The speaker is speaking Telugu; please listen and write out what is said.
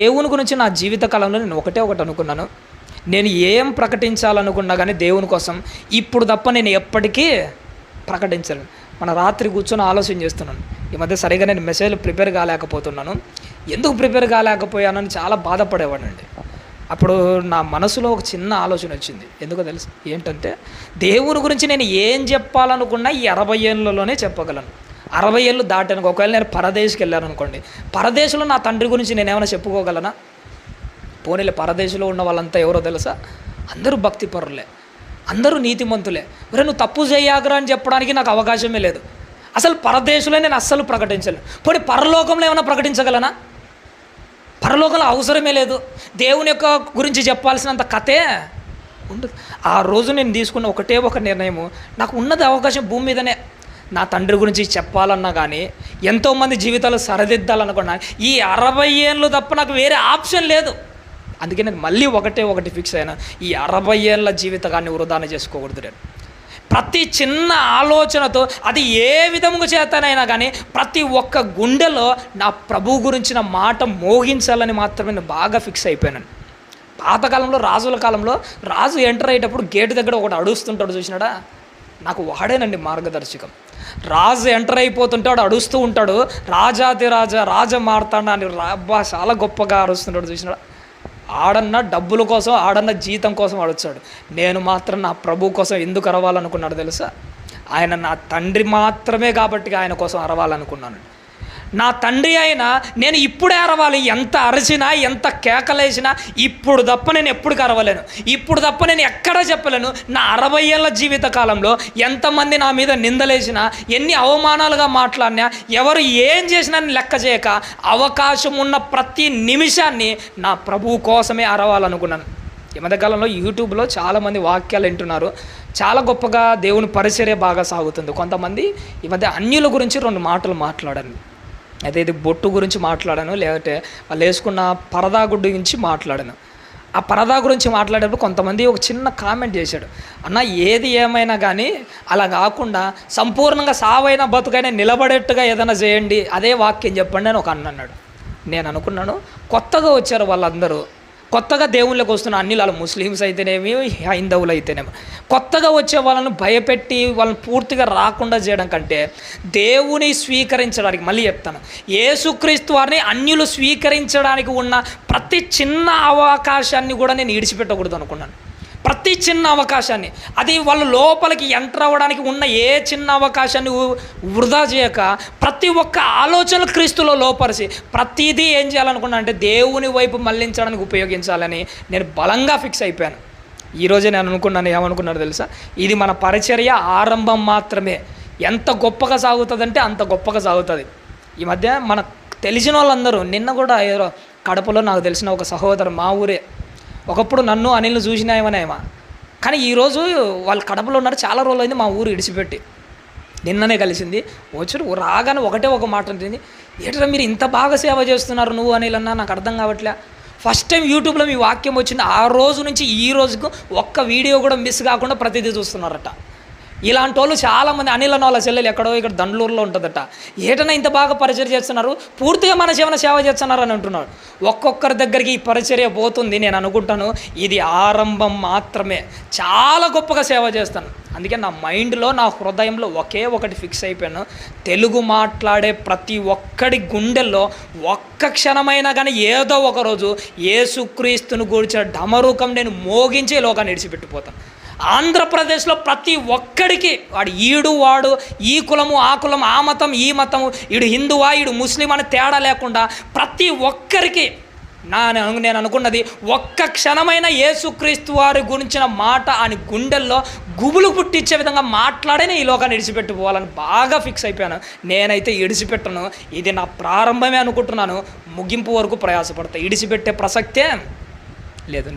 దేవుని గురించి నా జీవిత కాలంలో నేను ఒకటి అనుకున్నాను. నేను ఏం ప్రకటించాలనుకున్నా కానీ దేవుని కోసం ఇప్పుడు తప్ప నేను ఎప్పటికీ ప్రకటించలేను. మన రాత్రి కూర్చొని ఆలోచన చేస్తున్నాను. ఈ మధ్య సరిగా నేను మెసేజ్లు ప్రిపేర్ కాలేకపోతున్నాను. ఎందుకు ప్రిపేర్ కాలేకపోయానని చాలా బాధపడేవాడండి. అప్పుడు నా మనసులో ఒక చిన్న ఆలోచన వచ్చింది. ఎందుకో తెలుసు ఏంటంటే, దేవుని గురించి నేను ఏం చెప్పాలనుకున్నా ఈ 60 ఏళ్ళలోనే చెప్పగలను. 60 ఏళ్ళు దాటాను. ఒకవేళ నేను పరదేశికి వెళ్ళాను అనుకోండి, పరదేశంలో నా తండ్రి గురించి నేను ఏమైనా చెప్పుకోగలనా? పోనీలే, పరదేశంలో ఉన్న వాళ్ళంతా ఎవరో తెలుసా? అందరూ భక్తిపరులే, అందరూ నీతిమంతులే. మరి నువ్వు తప్పు చేయగరా అని చెప్పడానికి నాకు అవకాశమే లేదు. అసలు పరదేశంలో నేను అస్సలు ప్రకటించలేను. పోనీ పరలోకంలో ఏమైనా ప్రకటించగలనా? పరలోకంలో అవసరమే లేదు. దేవుని యొక్క గురించి చెప్పాల్సినంత కథే ఉండదు. ఆ రోజు నేను తీసుకున్న ఒక నిర్ణయము, నాకు ఉన్నది అవకాశం భూమి మీదనే. నా తండ్రి గురించి చెప్పాలన్నా కానీ, ఎంతోమంది జీవితాలు సరిదిద్దాలనుకున్నా, ఈ 60 ఏళ్ళు తప్ప నాకు వేరే ఆప్షన్ లేదు. అందుకే నేను మళ్ళీ ఒకటి ఫిక్స్ అయినా, ఈ 60 ఏళ్ళ జీవితాన్ని వృధాన చేసుకోకూడదు. నేను ప్రతి చిన్న ఆలోచనతో, అది ఏ విధముగా చేతనైనా కానీ, ప్రతి ఒక్క గుండెలో నా ప్రభు గురించిన మాట మోగించాలని మాత్రమే నేను బాగా ఫిక్స్ అయిపోయాను. పాతకాలంలో, రాజుల కాలంలో, రాజు ఎంటర్ అయ్యేటప్పుడు గేటు దగ్గర ఒకటి అడుస్తుంటాడు, చూసినాడా? నాకు వాడేనండి మార్గదర్శకం. రాజు ఎంటర్ అయిపోతుంటాడు, అడుస్తూ ఉంటాడు, రాజాదిరాజా రాజ మార్తాండ అని. అబ్బా, చాలా గొప్పగా అరుస్తుంటాడు, చూసినాడా? ఆడన్న డబ్బుల కోసం, ఆడన్న జీతం కోసం అడుగుతాడు. నేను మాత్రం నా ప్రభు కోసం ఎందుకు అరవాలనుకున్నాడు తెలుసా? ఆయన నా తండ్రి మాత్రమే కాబట్టి ఆయన కోసం అరవాలనుకున్నాను. నా తండ్రి అయినా నేను ఇప్పుడే అరవాలి. ఎంత అరిచినా, ఎంత కేకలేసినా ఇప్పుడు తప్ప నేను ఎప్పటికి అరవలేను. ఇప్పుడు తప్ప నేను ఎక్కడా చెప్పలేను. నా 60 ఏళ్ళ జీవిత కాలంలో ఎంతమంది నా మీద నిందలేసినా, ఎన్ని అవమానాలుగా మాట్లాడినా, ఎవరు ఏం చేసినా లెక్క చేయక, అవకాశం ఉన్న ప్రతి నిమిషాన్ని నా ప్రభువు కోసమే అరవాలనుకున్నాను. ఈ మధ్యకాలంలో యూట్యూబ్లో చాలామంది వాక్యాలు వింటున్నారు. చాలా గొప్పగా దేవుని పరిచర్య బాగా సాగుతుంది. కొంతమంది ఈ మధ్య అన్యుల గురించి 2 మాటలు మాట్లాడాను. అయితే ఇది బొట్టు గురించి మాట్లాడాను, లేకపోతే వాళ్ళు వేసుకున్న పరదా గుడ్డు గురించి మాట్లాడాను. ఆ పరదా గురించి మాట్లాడేటప్పుడు కొంతమంది ఒక చిన్న కామెంట్ చేశాడు, అన్న ఏది ఏమైనా కానీ అలా కాకుండా సంపూర్ణంగా సావైన బతుకైనా నిలబడేట్టుగా ఏదైనా చేయండి, అదే వాక్యం చెప్పండి అని ఒక అన్న అన్నాడు. నేను అనుకున్నాను, కొత్తగా వచ్చారు వాళ్ళందరూ, కొత్తగా దేవుళ్ళకి వస్తున్న అన్ని, వాళ్ళు ముస్లిమ్స్ అయితేనేమి, హైందవులు అయితేనేమి, కొత్తగా వచ్చే వాళ్ళని భయపెట్టి వాళ్ళని పూర్తిగా రాకుండా చేయడం కంటే, దేవుని స్వీకరించడానికి, మళ్ళీ చెప్తాను, యేసుక్రీస్తు వారిని అన్యులు స్వీకరించడానికి ఉన్న ప్రతి చిన్న అవకాశాన్ని కూడా నేను విడిచిపెట్టకూడదు అనుకున్నాను. ప్రతి చిన్న అవకాశాన్ని, అది వాళ్ళు లోపలికి ఎంటర్ అవ్వడానికి ఉన్న ఏ చిన్న అవకాశాన్ని వృధా చేయక, ప్రతి ఒక్క ఆలోచన క్రీస్తులో లోపరిచి ప్రతిదీ ఏం చేయాలనుకున్నా అంటే దేవుని వైపు మళ్లించడానికి ఉపయోగించాలని నేను బలంగా ఫిక్స్ అయిపోయాను. ఈరోజే నేను అనుకున్నాను, ఏమనుకున్నాను తెలుసా? ఇది మన పరిచర్య ఆరంభం మాత్రమే. ఎంత గొప్పగా సాగుతుందంటే అంత గొప్పగా సాగుతుంది. ఈ మధ్య మనకు తెలిసిన వాళ్ళందరూ, నిన్న కూడా ఏదో కడపలో నాకు తెలిసిన ఒక సహోదరు, మా ఊరే, ఒకప్పుడు నన్ను అనిల్ని చూసినాయేమనేమా, కానీ ఈరోజు వాళ్ళు కడపలో ఉన్నారు. చాలా రోజులు అయింది మా ఊరు ఇడిచిపెట్టి. నిన్ననే కలిసింది, వచ్చి రాగానే ఒక మాట ఉంటుంది, ఏంటంటే మీరు ఇంత బాగా సేవ చేస్తున్నారు నువ్వు అనిల్ అన్నా, నాకు అర్థం కావట్లే. ఫస్ట్ టైం యూట్యూబ్లో మీ వాక్యం వచ్చింది, ఆ రోజు నుంచి ఈ రోజుకు ఒక్క వీడియో కూడా మిస్ కాకుండా ప్రతిదీ చూస్తున్నారట. ఇలాంటి వాళ్ళు చాలామంది, అనిల్ అన్న వాళ్ళ చెల్లెలు ఎక్కడో ఇక్కడ దండలూరులో ఉంటుందట, ఏటన్నా ఇంత బాగా పరిచర్య చేస్తున్నారు, పూర్తిగా మన సేవ చేస్తున్నారు అని అంటున్నాడు. ఒక్కొక్కరి దగ్గరికి ఈ పరిచర్య పోతుంది. నేను అనుకుంటాను ఇది ఆరంభం మాత్రమే, చాలా గొప్పగా సేవ చేస్తాను. అందుకే నా మైండ్లో, నా హృదయంలో ఒకటి ఫిక్స్ అయిపోయాను, తెలుగు మాట్లాడే ప్రతి ఒక్కడి గుండెల్లో ఒక్క క్షణమైనా కానీ ఏదో ఒకరోజు యేసుక్రీస్తును గురించిన డమరూకం నేను మోగించే లోకాన్ని విడిచిపెట్టిపోతాను. ఆంధ్రప్రదేశ్లో ప్రతి ఒక్కడికి, వాడు ఈడు వాడు, ఈ కులము ఆ కులం, ఆ మతం ఈ మతము, ఈడు హిందువా ఈడు ముస్లిం అని తేడా లేకుండా ప్రతి ఒక్కరికి నేను అనుకున్నది, ఒక్క క్షణమైన యేసుక్రీస్తు వారి గురించిన మాట అని గుండెల్లో గుబులు పుట్టించే విధంగా మాట్లాడేనే ఈ లోకాన్ని విడిచిపెట్టుకోవాలని బాగా ఫిక్స్ అయిపోయాను. నేనైతే విడిచిపెట్టను. ఇది నా ప్రారంభమే అనుకుంటున్నాను, ముగింపు వరకు ప్రయాసపడతా. విడిచిపెట్టే ప్రసక్తే లేదు.